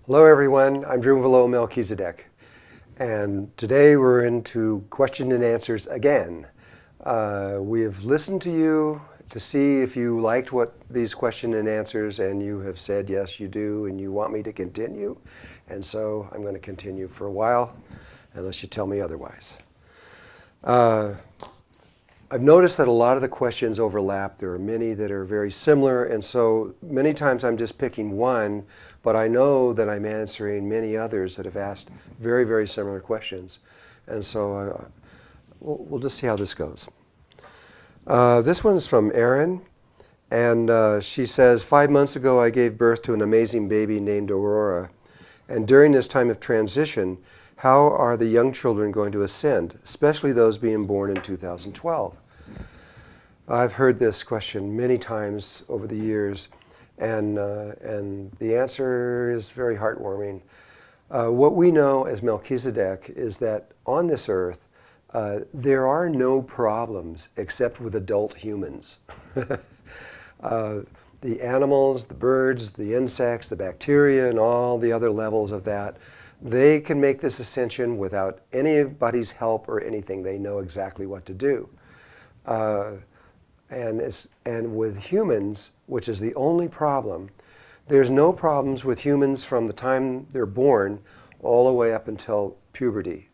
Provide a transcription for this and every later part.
Hello everyone, I'm Drunvalo Melchizedek, and today we're into question and answers again. We have listened to you to see if you liked what these question and answers, and you have said yes you do and you want me to continue, and so I'm going to continue for a while unless you tell me otherwise. I've noticed that a lot of the questions overlap. There are many that are very similar, and so many times I'm just picking one, but I know that I'm answering many others that have asked very, very similar questions. And so we'll just see how this goes. This one's from Erin, and she says, 5 months ago I gave birth to an amazing baby named Aurora, and during this time of transition, how are the young children going to ascend, especially those being born in 2012? I've heard this question many times over the years, and the answer is very heartwarming. What we know as Melchizedek is that on this earth, there are no problems except with adult humans. The animals, the birds, the insects, the bacteria, and all the other levels of that, they can make this ascension without anybody's help or anything. They know exactly what to do. And with humans, which is the only problem, there's no problems with humans from the time they're born all the way up until puberty.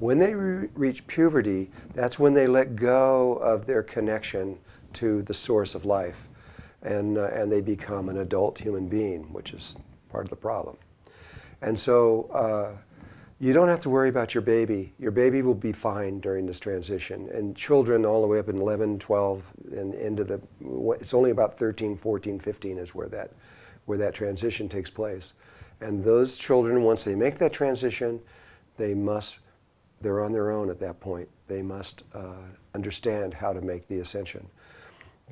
When they reach puberty, that's when they let go of their connection to the source of life, and they become an adult human being, which is part of the problem. And so you don't have to worry about your baby. Your baby will be fine during this transition. And children all the way up in 11, 12, and into the, it's only about 13, 14, 15 is where that transition takes place. And those children, once they make that transition, they're on their own at that point. They must understand how to make the ascension.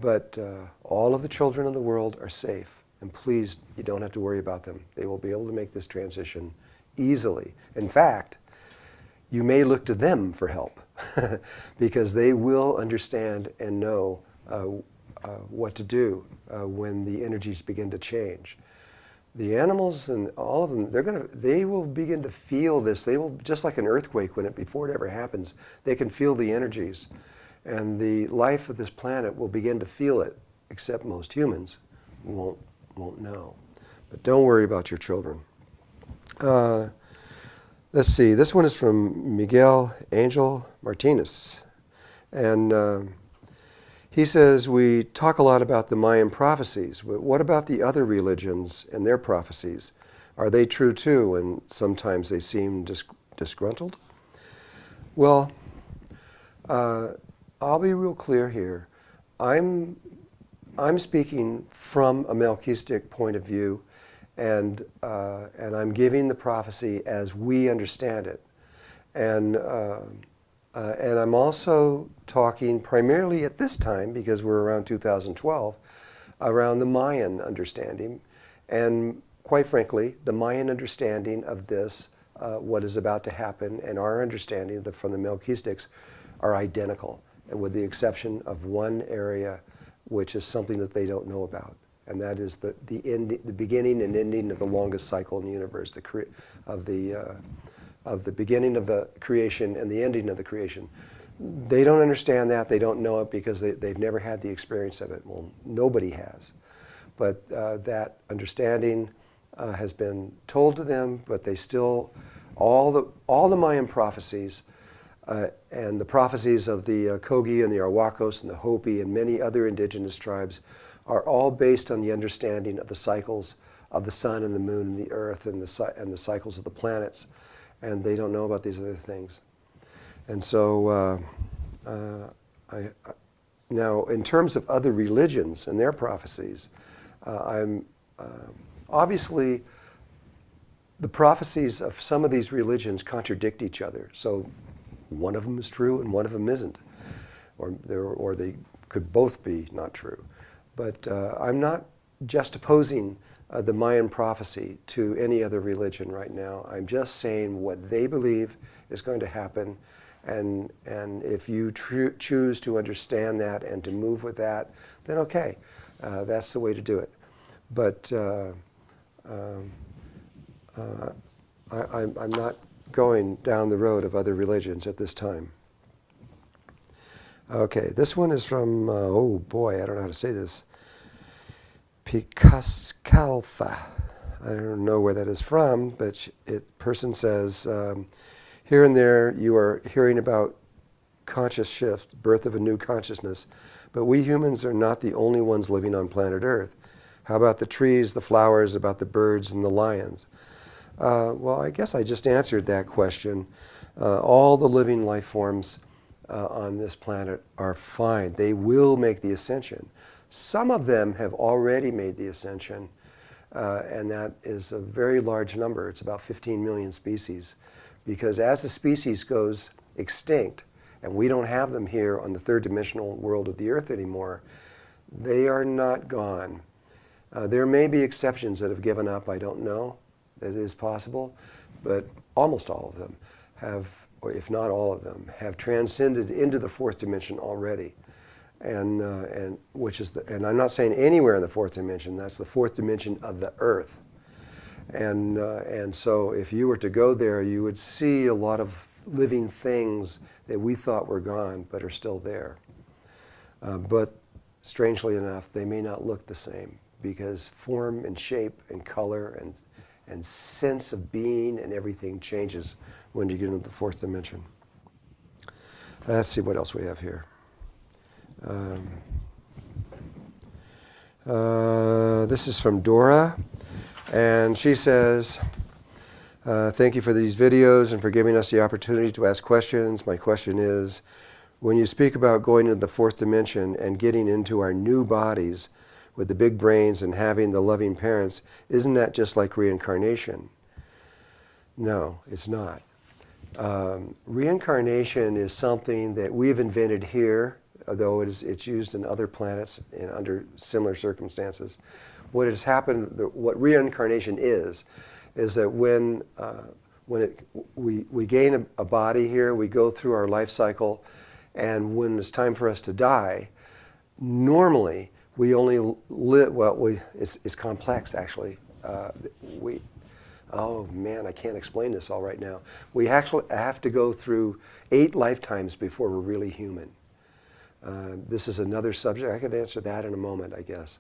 But all of the children in the world are safe. And please, you don't have to worry about them. They will be able to make this transition easily. In fact, you may look to them for help because they will understand and know what to do when the energies begin to change. The animals and all of them, they will begin to feel this. They will, just like an earthquake, before it ever happens, they can feel the energies. And the life of this planet will begin to feel it, except most humans won't know. But don't worry about your children. Let's see, this one is from Miguel Angel Martinez. And he says, we talk a lot about the Mayan prophecies, but what about the other religions and their prophecies? Are they true too? And sometimes they seem disgruntled? Well, I'll be real clear here. I'm speaking from a Melchizedek point of view, and I'm giving the prophecy as we understand it. And I'm also talking primarily at this time, because we're around 2012, around the Mayan understanding. And quite frankly, the Mayan understanding of this, what is about to happen, and our understanding from the Melchizedeks are identical, with the exception of one area, which is something that they don't know about. And that is the beginning and ending of the longest cycle in the universe, of the beginning of the creation and the ending of the creation. They don't understand that. They don't know it because they've never had the experience of it. Well, nobody has. But that understanding has been told to them, but they still, all the Mayan prophecies and the prophecies of the Kogi and the Arhuacos and the Hopi and many other indigenous tribes are all based on the understanding of the cycles of the sun and the moon and the earth and the cycles of the planets. And they don't know about these other things. And so now in terms of other religions and their prophecies, obviously the prophecies of some of these religions contradict each other. So one of them is true and one of them isn't. Or they could both be not true. But I'm not juxtaposing the Mayan prophecy to any other religion right now. I'm just saying what they believe is going to happen, and if you choose to understand that and to move with that, then okay, that's the way to do it. But I'm not going down the road of other religions at this time. Okay, this one is from, oh boy, I don't know how to say this, Picascalfa. I don't know where that is from, but person says, here and there you are hearing about conscious shift, birth of a new consciousness, but we humans are not the only ones living on planet Earth. How about the trees, the flowers, about the birds and the lions? Well, I guess I just answered that question. All the living life forms on this planet are fine. They will make the ascension. Some of them have already made the ascension, and that is a very large number. It's about 15 million species. Because as a species goes extinct, and we don't have them here on the third dimensional world of the Earth anymore, they are not gone. There may be exceptions that have given up, I don't know. That is possible, but almost all of them have, or if not all of them, have transcended into the fourth dimension already. And which is and I'm not saying anywhere in the fourth dimension, that's the fourth dimension of the Earth. And so if you were to go there, you would see a lot of living things that we thought were gone, but are still there. But strangely enough, they may not look the same, because form and shape and color and sense of being and everything changes when you get into the fourth dimension. Let's see what else we have here. This is from Dora, and she says, thank you for these videos and for giving us the opportunity to ask questions. My question is, when you speak about going into the fourth dimension and getting into our new bodies with the big brains and having the loving parents, isn't that just like reincarnation? No, it's not. Reincarnation is something that we've invented here, although it's used in other planets and under similar circumstances. What has happened, what reincarnation is that when we gain a body here, we go through our life cycle, and when it's time for us to die, normally we only live, well, it's complex actually. Oh man, I can't explain this all right now. We actually have to go through 8 lifetimes before we're really human. This is another subject. I could answer that in a moment, I guess.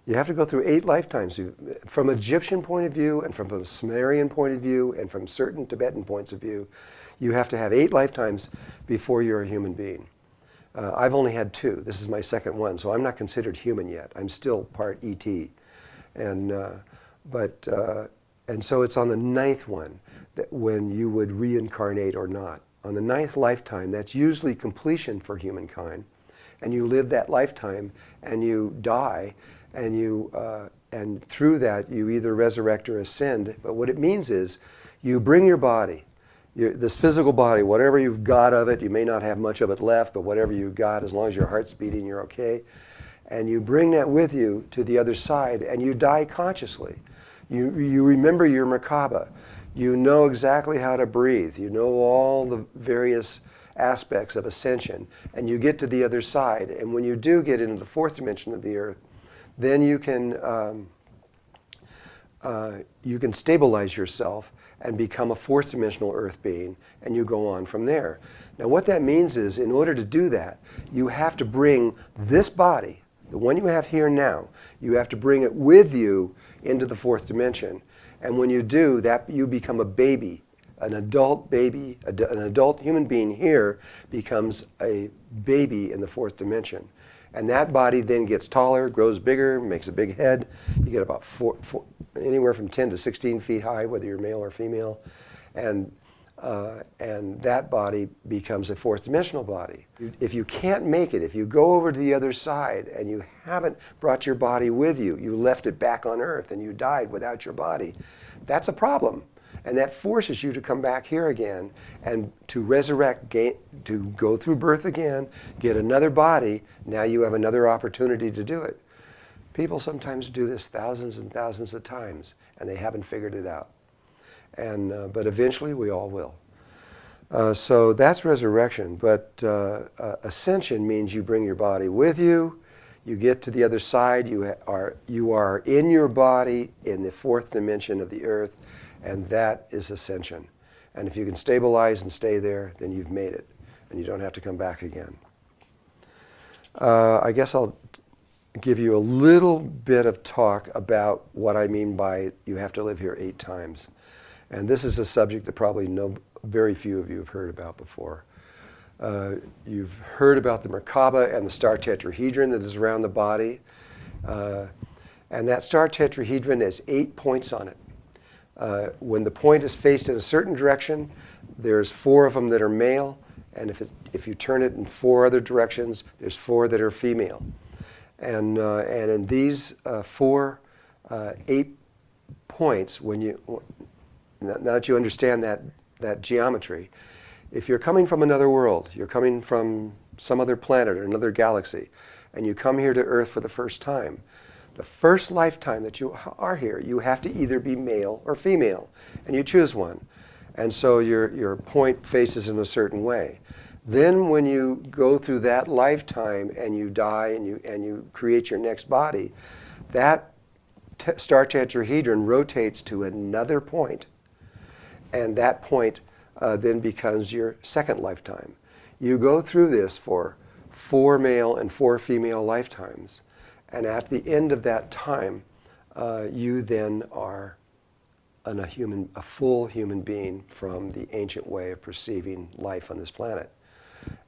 You have to go through 8 lifetimes. From an Egyptian point of view, and from a Sumerian point of view, and from certain Tibetan points of view, you have to have 8 lifetimes before you're a human being. I've only had 2. This is my second one, so I'm not considered human yet. I'm still part ET. And so it's on the 9th one that when you would reincarnate or not. On the 9th lifetime, that's usually completion for humankind. And you live that lifetime and you die, and through that you either resurrect or ascend. But what it means is you bring your body, this physical body, whatever you've got of it, you may not have much of it left, but whatever you've got, as long as your heart's beating, you're okay. And you bring that with you to the other side, and you die consciously. You remember your Merkaba. You know exactly how to breathe. You know all the various aspects of ascension, and you get to the other side. And when you do get into the fourth dimension of the Earth, then you can stabilize yourself and become a fourth dimensional Earth being, and you go on from there. Now what that means is, in order to do that, you have to bring this body, the one you have here now, you have to bring it with you into the fourth dimension. And when you do, that you become a baby, an adult baby, an adult human being here becomes a baby in the fourth dimension. And that body then gets taller, grows bigger, makes a big head. You get about anywhere from 10 to 16 feet high, whether you're male or female. And that body becomes a fourth dimensional body. If you can't make it, if you go over to the other side and you haven't brought your body with you, you left it back on Earth and you died without your body, that's a problem. And that forces you to come back here again and to resurrect, to go through birth again, get another body. Now you have another opportunity to do it. People sometimes do this thousands and thousands of times, and they haven't figured it out. And, but eventually we all will. So that's resurrection. But ascension means you bring your body with you. You get to the other side. You are in your body in the fourth dimension of the Earth. And that is ascension. And if you can stabilize and stay there, then you've made it, and you don't have to come back again. I guess I'll give you a little bit of talk about what I mean by you have to live here 8 times. And this is a subject that probably very few of you have heard about before. You've heard about the Merkaba and the star tetrahedron that is around the body. And that star tetrahedron has 8 points on it. When the point is faced in a certain direction, there's 4 of them that are male. And if you turn it in 4 other directions, there's 4 that are female. And in these 8 points, now that you understand that geometry, if you're coming from another world, you're coming from some other planet or another galaxy, and you come here to Earth for the first time, the first lifetime that you are here, you have to either be male or female, and you choose one. And so your point faces in a certain way. Then when you go through that lifetime and you die and you create your next body, that star tetrahedron rotates to another point, and that point then becomes your second lifetime. You go through this for 4 male and 4 female lifetimes, and at the end of that time, you then are a full human being from the ancient way of perceiving life on this planet.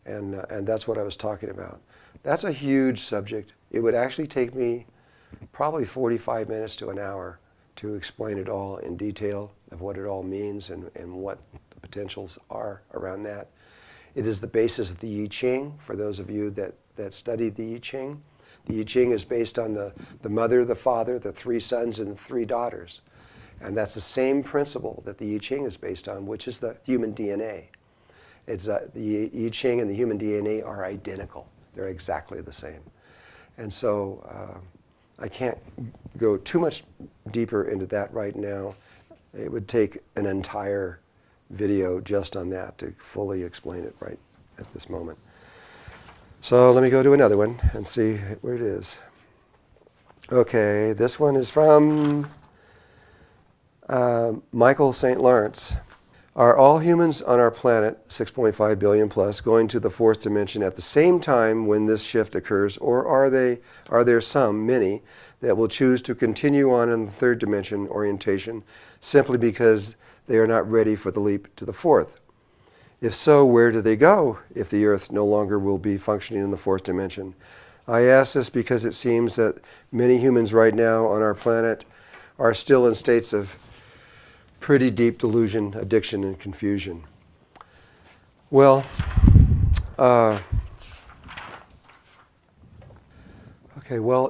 And that's what I was talking about. That's a huge subject. It would actually take me probably 45 minutes to an hour to explain it all in detail of what it all means and what the potentials are around that. It is the basis of the I Ching, for those of you that study the I Ching. The I Ching is based on the mother, the father, the 3 sons, and the 3 daughters. And that's the same principle that the I Ching is based on, which is the human DNA. It's, the I Ching and the human DNA are identical. They're exactly the same. And so I can't go too much deeper into that right now. It would take an entire video just on that to fully explain it right at this moment. So let me go to another one and see where it is. Okay, this one is from Michael St. Lawrence. Are all humans on our planet, 6.5 billion plus, going to the 4th dimension at the same time when this shift occurs, or are there some, many, that will choose to continue on in the 3rd dimension orientation simply because they are not ready for the leap to the 4th? If so, where do they go if the Earth no longer will be functioning in the 4th dimension? I ask this because it seems that many humans right now on our planet are still in states of pretty deep delusion, addiction, and confusion. Well,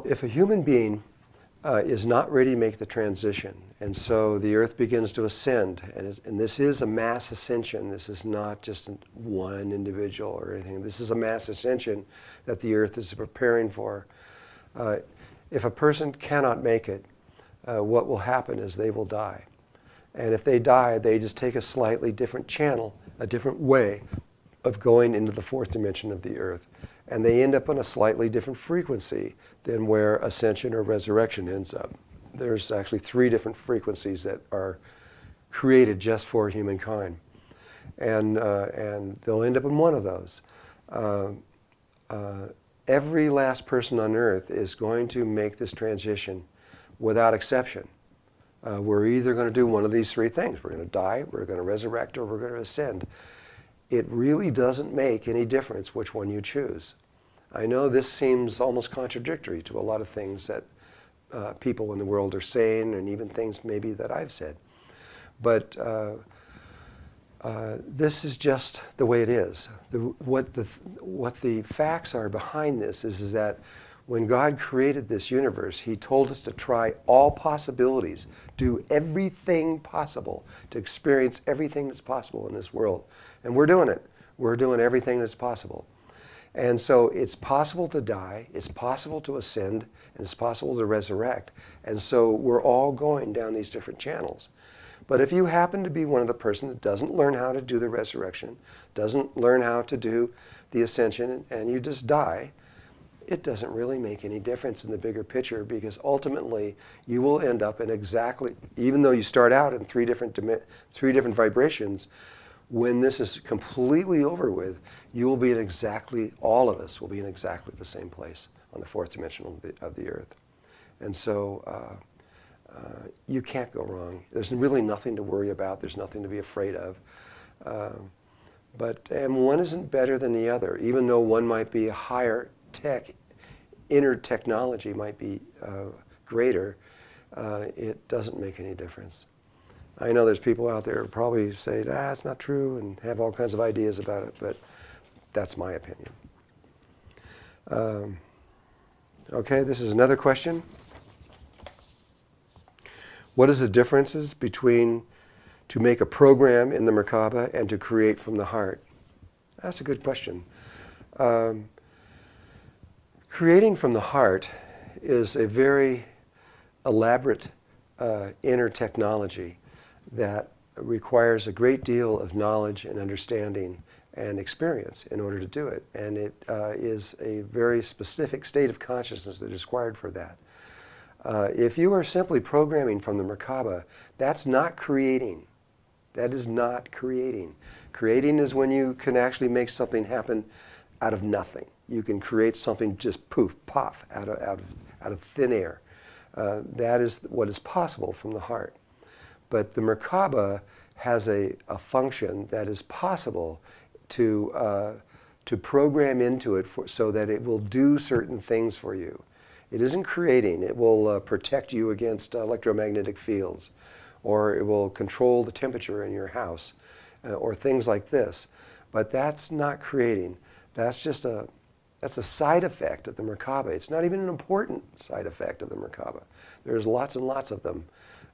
if a human being is not ready to make the transition, and so the Earth begins to ascend, and this is a mass ascension. This is not just one individual or anything. This is a mass ascension that the Earth is preparing for. If a person cannot make it, what will happen is they will die. And if they die, they just take a slightly different channel, a different way of going into the 4th dimension of the Earth. And they end up on a slightly different frequency than where ascension or resurrection ends up. There's actually 3 different frequencies that are created just for humankind. And they'll end up in one of those. Every last person on Earth is going to make this transition without exception. We're either going to do one of these 3 things. We're going to die, we're going to resurrect, or we're going to ascend. It really doesn't make any difference which one you choose. I know this seems almost contradictory to a lot of things that people in the world are saying, and even things maybe that I've said. But this is just the way it is. What the facts are behind this is that when God created this universe, He told us to try all possibilities, do everything possible to experience everything that's possible in this world. And we're doing it. We're doing everything that's possible. And so it's possible to die, it's possible to ascend, and it's possible to resurrect. And so we're all going down these different channels. But if you happen to be one of the person that doesn't learn how to do the resurrection, doesn't learn how to do the ascension, and you just die, it doesn't really make any difference in the bigger picture, because ultimately you will end up in exactly, even though you start out in three different vibrations, when this is completely over with, you will be in exactly, all of us will be in exactly the same place on the fourth dimension of the earth. And so you can't go wrong. There's really nothing to worry about. There's nothing to be afraid of. And one isn't better than the other, even though one might be a higher tech, inner technology might be greater. It doesn't make any difference. I know there's people out there who probably say, it's not true, and have all kinds of ideas about it, but that's my opinion. Okay, this is another question. What is the differences between to make a program in the Merkaba and to create from the heart? That's a good question. Creating from the heart is a very elaborate inner technology that requires a great deal of knowledge and understanding and experience in order to do it. And it is a very specific state of consciousness that is required for that. If you are simply programming from the Merkaba, that's not creating. That is not creating. Creating is when you can actually make something happen out of nothing. You can create something just poof, puff, out of thin air. That is what is possible from the heart. But the Merkaba has a function that is possible to program into it so that it will do certain things for you. It isn't creating. It will protect you against electromagnetic fields, or it will control the temperature in your house, or things like this. But that's not creating. That's just that's a side effect of the Merkaba. It's not even an important side effect of the Merkaba. There's lots and lots of them.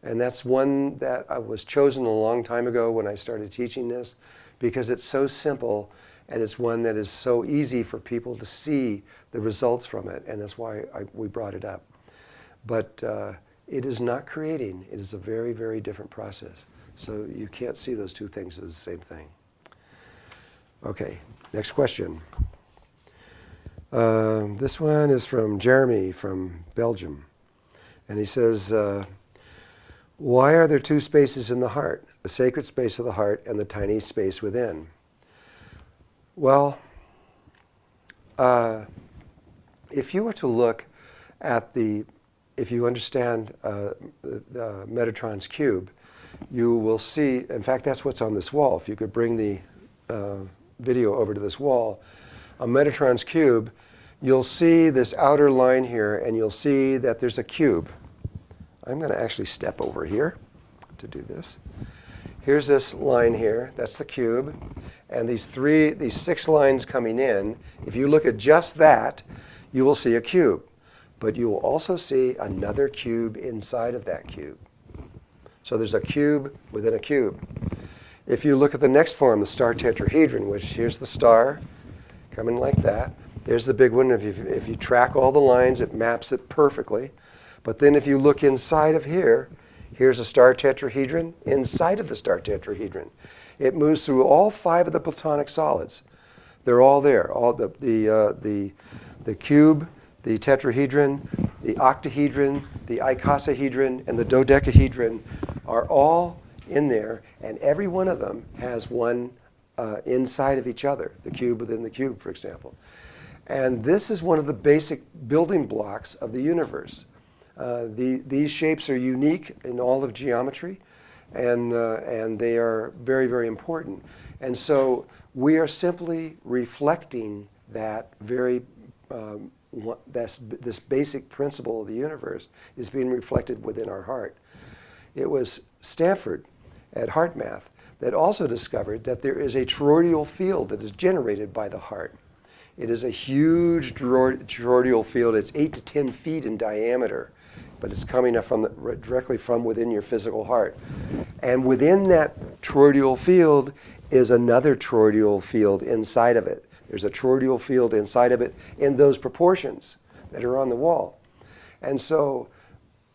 And that's one that I was chosen a long time ago when I started teaching this, because it's so simple, and it's one that is so easy for people to see the results from it, and that's why we brought it up. But it is not creating. It is a very, very different process. So you can't see those two things as the same thing. Okay, next question. This one is from Jeremy from Belgium. And he says, why are there two spaces in the heart, the sacred space of the heart and the tiny space within? Well, if you were to look at if you understand Metatron's cube, you will see, in fact, that's what's on this wall. If you could bring the video over to this wall, on Metatron's cube, you'll see this outer line here, and you'll see that there's a cube. I'm going to actually step over here to do this. Here's this line here, that's the cube, and these 6 lines coming in, if you look at just that, you will see a cube. But you will also see another cube inside of that cube. So there's a cube within a cube. If you look at the next form, the star tetrahedron, which here's the star coming like that. There's the big one. If you track all the lines, it maps it perfectly. But then if you look inside of here, here's a star tetrahedron inside of the star tetrahedron. It moves through all 5 of the Platonic solids. They're all there. All the cube, the tetrahedron, the octahedron, the icosahedron, and the dodecahedron are all in there, and every one of them has one inside of each other, the cube within the cube, for example. And this is one of the basic building blocks of the universe. These shapes are unique in all of geometry, and they are very, very important. And so we are simply reflecting that very this basic principle of the universe is being reflected within our heart. It was Stanford at HeartMath that also discovered that there is a toroidal field that is generated by the heart. It is a huge toroidal field. It's 8 to 10 feet in diameter, but it's coming up directly from within your physical heart. And within that toroidal field is another toroidal field inside of it. There's a toroidal field inside of it in those proportions that are on the wall. And so,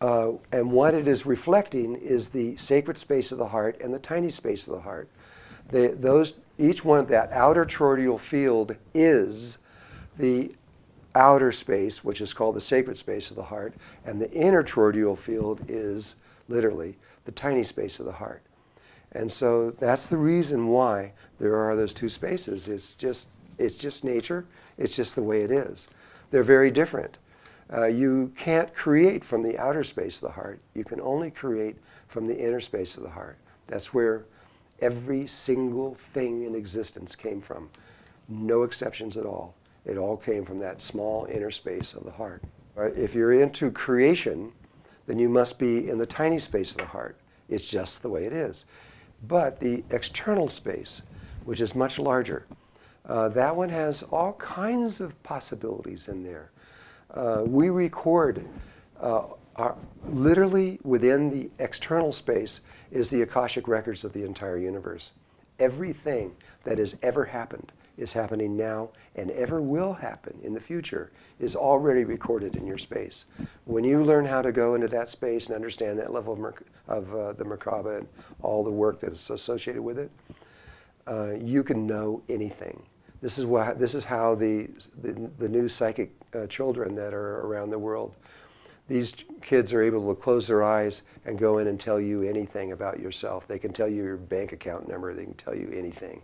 and what it is reflecting is the sacred space of the heart and the tiny space of the heart. Each one of that outer toroidal field is the outer space, which is called the sacred space of the heart, and the inner toroidal field is literally the tiny space of the heart. And so that's the reason why there are those two spaces. It's just nature. It's just the way it is. They're very different. You can't create from the outer space of the heart. You can only create from the inner space of the heart. That's where every single thing in existence came from. No exceptions at all. It all came from that small inner space of the heart. Right? If you're into creation, then you must be in the tiny space of the heart. It's just the way it is. But the external space, which is much larger, that one has all kinds of possibilities in there. We record, literally within the external space is the Akashic records of the entire universe. Everything that has ever happened is happening now and ever will happen in the future is already recorded in your space. When you learn how to go into that space and understand that level of the Merkaba and all the work that is associated with it, you can know anything. This is how the new psychic children that are around the world, these kids are able to close their eyes and go in and tell you anything about yourself. They can tell you your bank account number. They can tell you anything.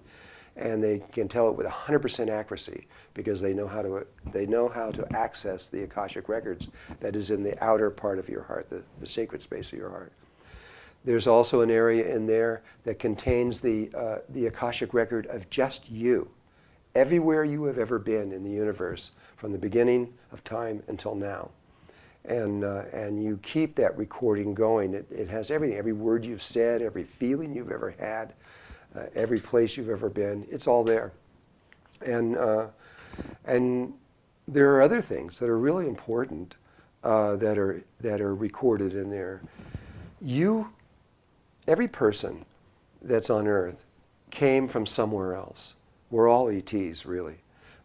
And they can tell it with 100% accuracy because they know how to access the Akashic records that is in the outer part of your heart, the sacred space of your heart. There's also an area in there that contains the Akashic record of just you. Everywhere you have ever been in the universe, from the beginning of time until now. And you keep that recording going. It has everything, every word you've said, every feeling you've ever had, every place you've ever been, it's all there. And there are other things that are really important that are recorded in there. Every person that's on Earth came from somewhere else. We're all ETs, really.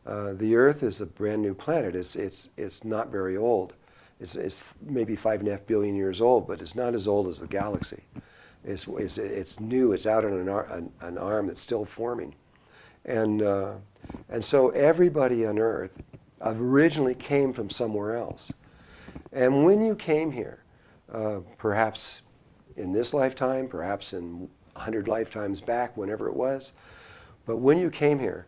The Earth is a brand new planet. It's not very old. It's maybe 5.5 billion years old, but it's not as old as the galaxy. It's new. It's out on an arm that's still forming, and so everybody on Earth originally came from somewhere else. And when you came here, perhaps in this lifetime, perhaps in 100 lifetimes back, whenever it was, but when you came here,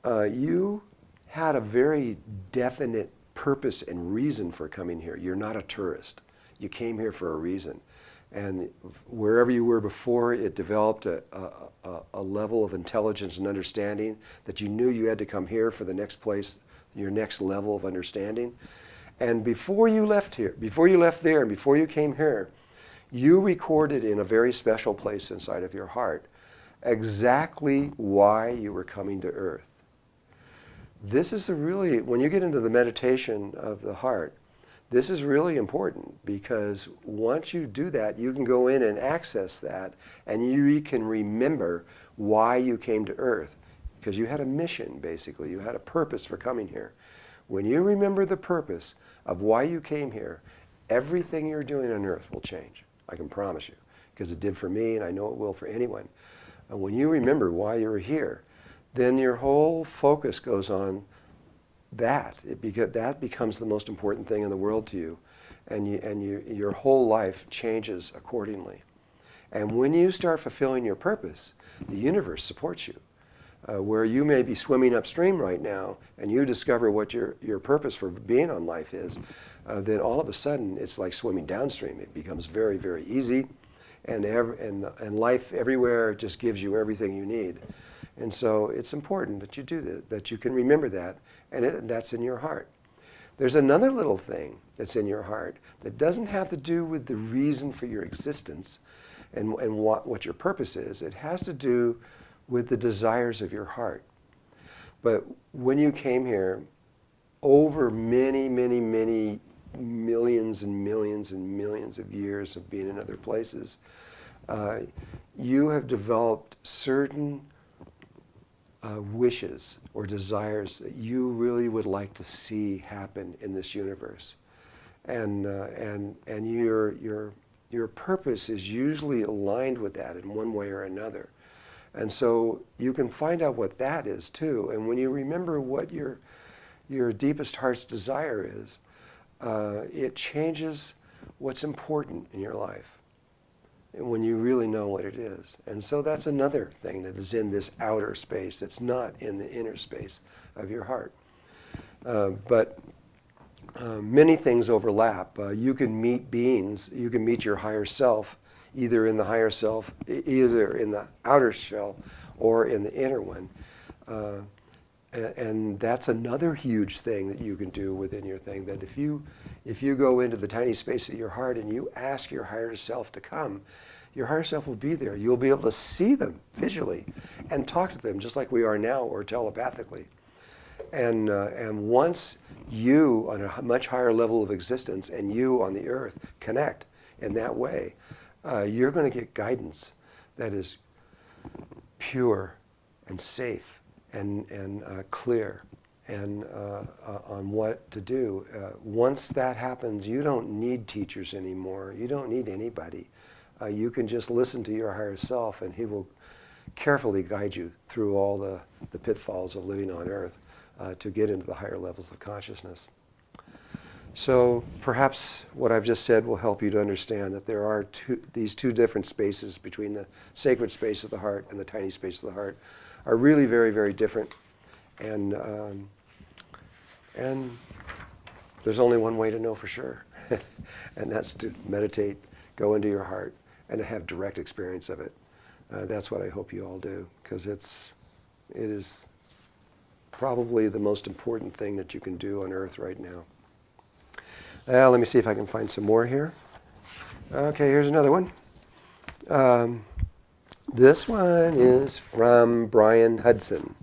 you had a very definite purpose and reason for coming here. You're not a tourist. You came here for a reason. And wherever you were before, it developed a level of intelligence and understanding that you knew you had to come here for the next place, your next level of understanding. And before you left here, before you left there, and before you came here, you recorded in a very special place inside of your heart exactly why you were coming to Earth. This is really, when you get into the meditation of the heart, this is really important because once you do that, you can go in and access that and you can remember why you came to Earth because you had a mission, basically. You had a purpose for coming here. When you remember the purpose of why you came here, everything you're doing on Earth will change. I can promise you because it did for me and I know it will for anyone. And when you remember why you're here, then your whole focus goes on that. That becomes the most important thing in the world to you. And your whole life changes accordingly. And when you start fulfilling your purpose, the universe supports you. Where you may be swimming upstream right now and you discover what your purpose for being on life is, then all of a sudden it's like swimming downstream. It becomes very, very easy. And life everywhere just gives you everything you need. And so it's important that you do that you can remember that, and that's in your heart. There's another little thing that's in your heart that doesn't have to do with the reason for your existence and what your purpose is. It has to do with the desires of your heart. But when you came here, over many, many, many millions and millions and millions of years of being in other places, you have developed certain wishes or desires that you really would like to see happen in this universe, and your purpose is usually aligned with that in one way or another, and so you can find out what that is too. And when you remember what your your deepest heart's desire is, it changes what's important in your life when you really know what it is. And so that's another thing that is in this outer space that's not in the inner space of your heart. But many things overlap. You can meet beings, you can meet your higher self, either in the higher self, either in the outer shell or in the inner one. And that's another huge thing that you can do within your thing, that if you go into the tiny space of your heart and you ask your higher self to come, your higher self will be there. You'll be able to see them visually and talk to them just like we are now, or telepathically. And once you, on a much higher level of existence, and you on the earth connect in that way, you're going to get guidance that is pure and safe and clear and on what to do. Once that happens, you don't need teachers anymore. You don't need anybody. You can just listen to your higher self, and he will carefully guide you through all the pitfalls of living on earth to get into the higher levels of consciousness. So perhaps what I've just said will help you to understand that there are these two different spaces between the sacred space of the heart and the tiny space of the heart are really very, very different. And there's only one way to know for sure, and that's to meditate, go into your heart, and to have direct experience of it. That's what I hope you all do, because it is probably the most important thing that you can do on earth right now. Let me see if I can find some more here. Okay, here's another one. This one is from Brian Hudson.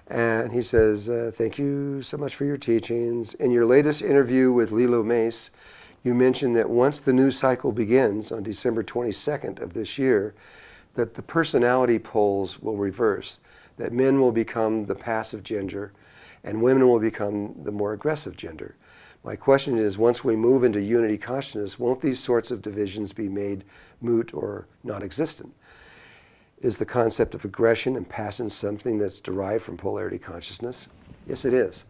And he says, thank you so much for your teachings. In your latest interview with Lilo Mace, you mentioned that once the new cycle begins on December 22nd of this year, that the personality poles will reverse, that men will become the passive gender and women will become the more aggressive gender. My question is, once we move into unity consciousness, won't these sorts of divisions be made moot or non-existent? Is the concept of aggression and passion something that's derived from polarity consciousness? Yes, it is.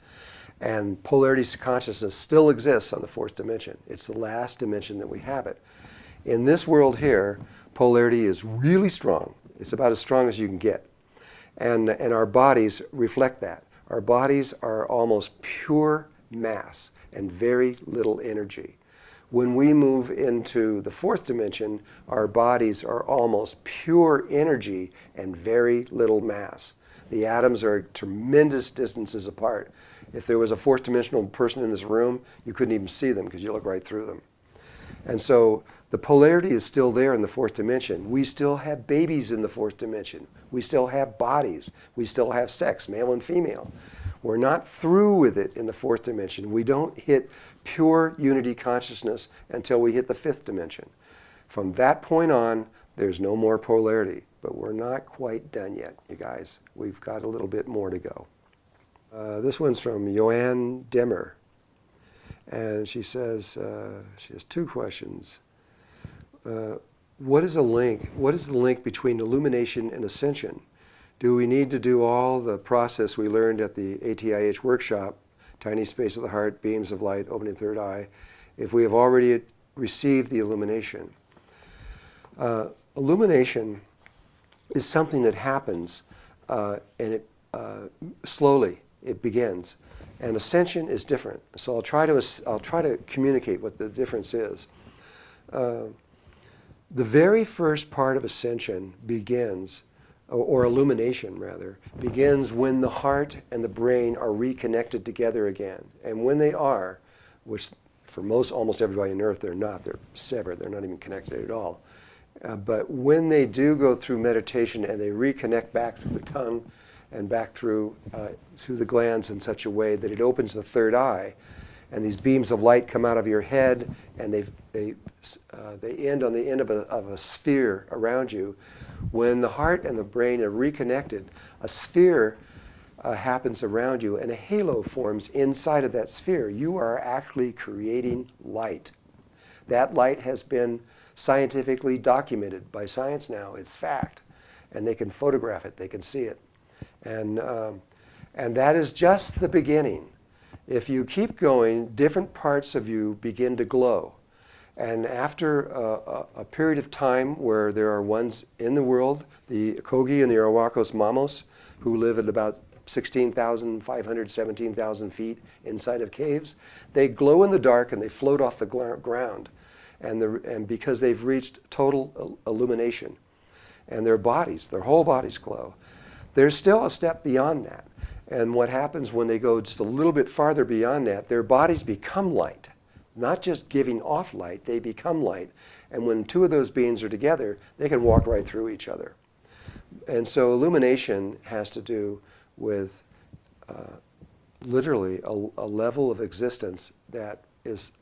And polarity consciousness still exists on the fourth dimension. It's the last dimension that we have it. In this world here, polarity is really strong. It's about as strong as you can get. And our bodies reflect that. Our bodies are almost pure mass and very little energy. When we move into the fourth dimension, our bodies are almost pure energy and very little mass. The atoms are tremendous distances apart. If there was a fourth dimensional person in this room, you couldn't even see them because you look right through them. And so the polarity is still there in the fourth dimension. We still have babies in the fourth dimension. We still have bodies. We still have sex, male and female. We're not through with it in the fourth dimension. We don't hit pure unity consciousness until we hit the fifth dimension. From that point on, there's no more polarity. But we're not quite done yet, you guys. We've got a little bit more to go. This one's from Joanne Demmer. And she says, she has two questions. What is the link between illumination and ascension? Do we need to do all the process we learned at the ATIH workshop, tiny space of the heart, beams of light, opening third eye, if we have already received the illumination? Illumination is something that happens and it slowly it begins, and ascension is different. So I'll try to communicate what the difference is. The very first part of ascension begins, or illumination rather, begins when the heart and the brain are reconnected together again. And when they are, which for almost everybody on earth they're not, they're severed, they're not even connected at all. But when they do go through meditation and they reconnect back through the tongue and back through the glands in such a way that it opens the third eye, and these beams of light come out of your head, and they end on the end of a sphere around you. When the heart and the brain are reconnected, a sphere happens around you, and a halo forms inside of that sphere. You are actually creating light. That light has been scientifically documented by science now. It's fact. And they can photograph it. They can see it. And that is just the beginning. If you keep going, different parts of you begin to glow. And after a period of time where there are ones in the world, the Kogi and the Arawakos Mamos, who live at about 16,500, 17,000 feet inside of caves, they glow in the dark and they float off the ground. And because they've reached total illumination. And their whole bodies glow. There's still a step beyond that. And what happens when they go just a little bit farther beyond that, their bodies become light. Not just giving off light, they become light. And when two of those beings are together, they can walk right through each other. And so illumination has to do with literally a level of existence that is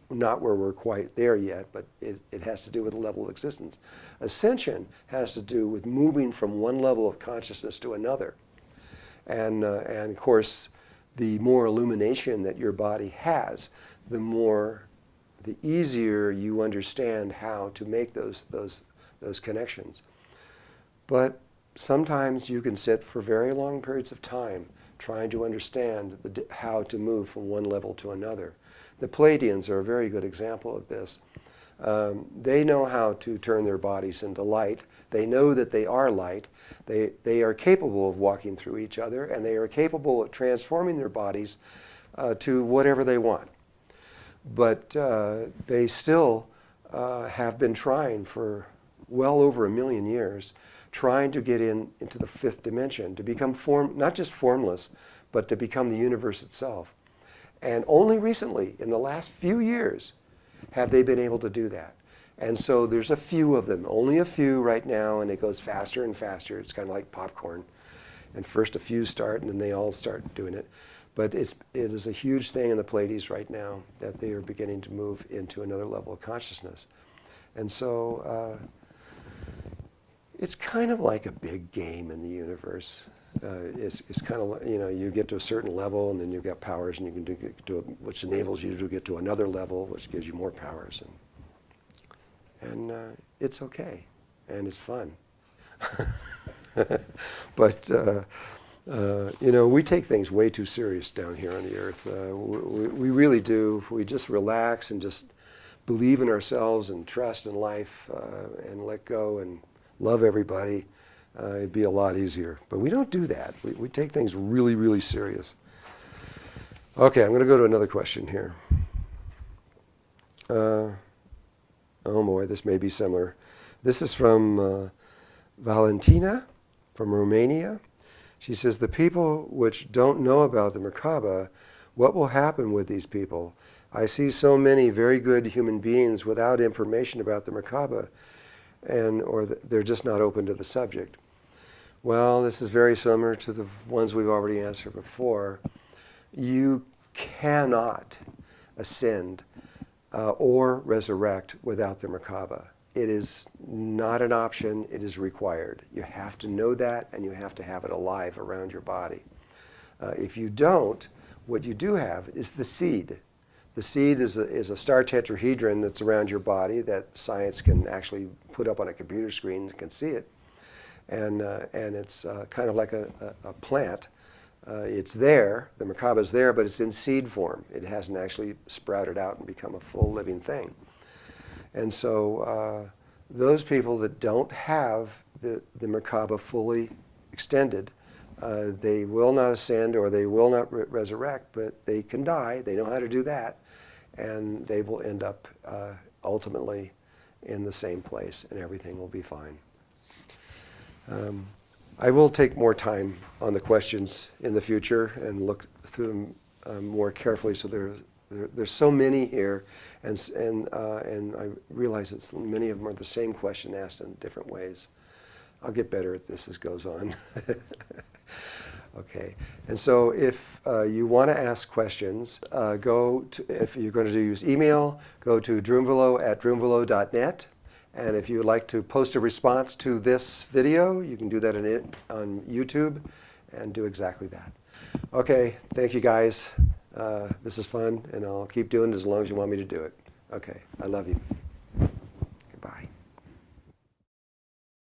not where we're quite there yet, but it has to do with a level of existence. Ascension has to do with moving from one level of consciousness to another. And of course, the more illumination that your body has, the easier you understand how to make those connections. But sometimes you can sit for very long periods of time trying to understand how to move from one level to another. The Pleiadians are a very good example of this. They know how to turn their bodies into light. They know that they are light. They are capable of walking through each other, and they are capable of transforming their bodies to whatever they want. But they still have been trying for well over 1 million years, trying to get into the fifth dimension, to become not just formless, but to become the universe itself. And only recently, in the last few years, have they been able to do that. And so there's a few of them, only a few right now, and it goes faster and faster. It's kind of like popcorn. And first a few start, and then they all start doing it. But it is a huge thing in the Pleiades right now that they are beginning to move into another level of consciousness. And so it's kind of like a big game in the universe. It's kind of, you get to a certain level, and then you've got powers, and you can which enables you to get to another level, which gives you more powers. And it's okay, and it's fun. But we take things way too serious down here on the earth. We really do. If we just relax and just believe in ourselves and trust in life and let go and love everybody, it'd be a lot easier. But we don't do that. We take things really, really serious. Okay, I'm going to go to another question here. Oh boy, this may be similar. This is from Valentina from Romania. She says, the people which don't know about the Merkaba, what will happen with these people? I see so many very good human beings without information about the Merkaba, or they're just not open to the subject. Well, this is very similar to the ones we've already answered before. You cannot ascend or resurrect without the Merkaba. It is not an option, it is required. You have to know that, and you have to have it alive around your body. If you don't, what you do have is the seed. The seed is a star tetrahedron that's around your body that science can actually put up on a computer screen and can see it. And it's kind of like a plant. It's there, the Merkaba is there, but it's in seed form. It hasn't actually sprouted out and become a full living thing. And so those people that don't have the Merkaba fully extended, they will not ascend or they will not resurrect, but they can die. They know how to do that. And they will end up ultimately in the same place, and everything will be fine. I will take more time on the questions in the future and look through them more carefully. So there's so many here, and I realize that many of them are the same question asked in different ways. I'll get better at this as goes on. Okay, and so if you want to ask questions, if you're going to use email, go to drunvalo@drunvalo.net. And if you would like to post a response to this video, you can do that on YouTube and do exactly that. Okay, thank you guys. This is fun, and I'll keep doing it as long as you want me to do it. Okay, I love you.